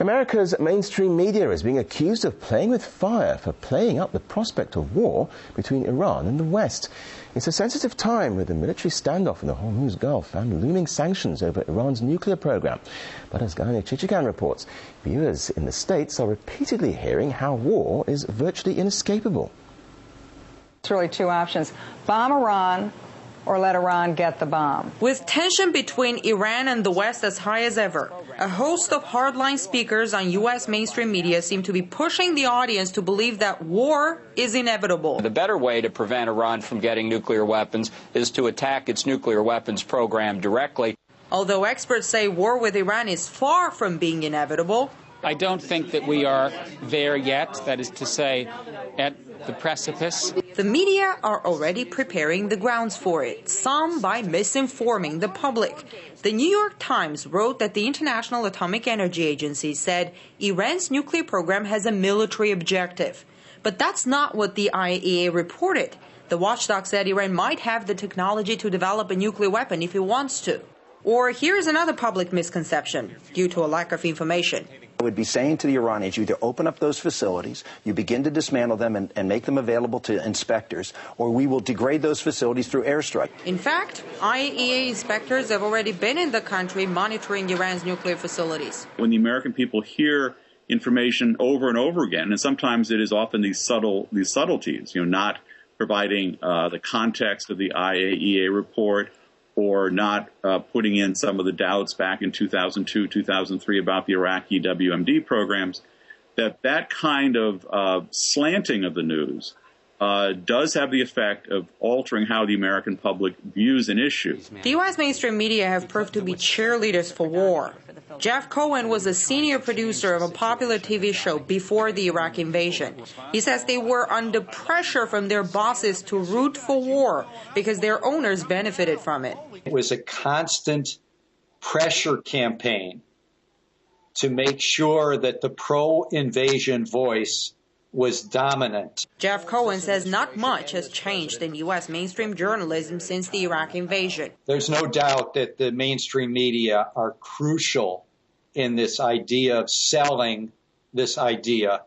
America's mainstream media is being accused of playing with fire for playing up the prospect of war between Iran and the West. It's a sensitive time with the military standoff in the Hormuz Gulf and looming sanctions over Iran's nuclear program. But as Gayane Chichakyan reports, viewers in the States are repeatedly hearing how war is virtually inescapable. It's really two options: bomb Iran or let Iran get the bomb. With tension between Iran and the West as high as ever, a host of hardline speakers on U.S. mainstream media seem to be pushing the audience to believe that war is inevitable. The better way to prevent Iran from getting nuclear weapons is to attack its nuclear weapons program directly. Although experts say war with Iran is far from being inevitable, I don't think that we are there yet, that is to say, at the precipice. The media are already preparing the grounds for it, some by misinforming the public. The New York Times wrote that the International Atomic Energy Agency said Iran's nuclear program has a military objective. But that's not what the IAEA reported. The watchdog said Iran might have the technology to develop a nuclear weapon if it wants to. Or here's another public misconception due to a lack of information. I would be saying to the Iranians, you either open up those facilities, you begin to dismantle them and make them available to inspectors, or we will degrade those facilities through airstrike. In fact, IAEA inspectors have already been in the country monitoring Iran's nuclear facilities. When the American people hear information over and over again, and sometimes it is often these subtleties, not providing the context of the IAEA report, or not putting in some of the doubts back in 2002, 2003 about the Iraqi WMD programs, that kind of slanting of the news does have the effect of altering how the American public views an issue. The U.S. mainstream media have proved to be cheerleaders for war. Jeff Cohen was a senior producer of a popular TV show before the Iraq invasion. He says they were under pressure from their bosses to root for war because their owners benefited from it. It was a constant pressure campaign to make sure that the pro-invasion voice was dominant. Jeff Cohen says not much has changed in U.S. mainstream journalism since the Iraq invasion. There's no doubt that the mainstream media are crucial in this idea of selling this idea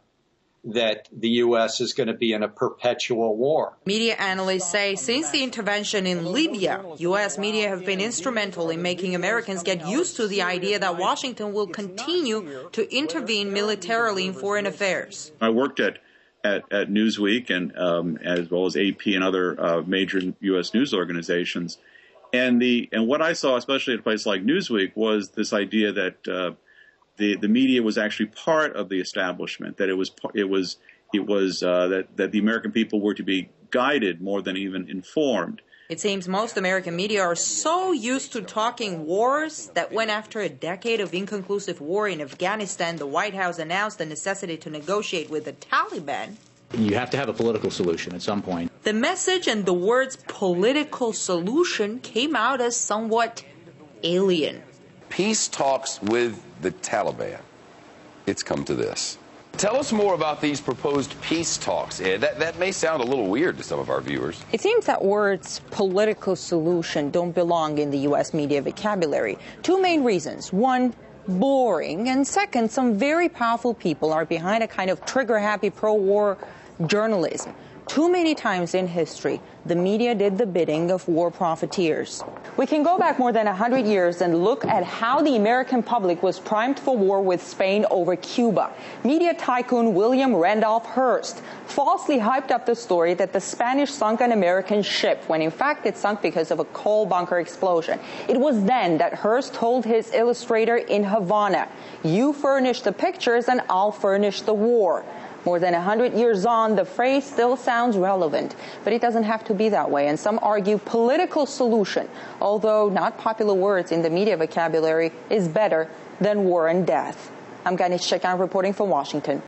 that the U.S. is going to be in a perpetual war. Media analysts say since the intervention in Libya, U.S. media have been instrumental in making Americans get used to the idea that Washington will continue to intervene militarily in foreign affairs. I worked at Newsweek and as well as AP and other major U.S. news organizations, and what I saw, especially at a place like Newsweek, was this idea that the media was actually part of the establishment, that that the American people were to be guided more than even informed. It seems most American media are so used to talking wars that when after a decade of inconclusive war in Afghanistan, the White House announced the necessity to negotiate with the Taliban. You have to have a political solution at some point. The message and the words political solution came out as somewhat alien. Peace talks with the Taliban. It's come to this. Tell us more about these proposed peace talks, Ed. That may sound a little weird to some of our viewers. It seems that words political solution don't belong in the U.S. media vocabulary. Two main reasons. One, boring. And second, some very powerful people are behind a kind of trigger-happy pro-war journalism. Too many times in history, the media did the bidding of war profiteers. We can go back more than 100 years and look at how the American public was primed for war with Spain over Cuba. Media tycoon William Randolph Hearst falsely hyped up the story that the Spanish sunk an American ship, when in fact it sunk because of a coal bunker explosion. It was then that Hearst told his illustrator in Havana, "You furnish the pictures and I'll furnish the war." More than 100 years on, the phrase still sounds relevant, but it doesn't have to be that way. And some argue political solution, although not popular words in the media vocabulary, is better than war and death. I'm Gayane Chichakyan reporting from Washington.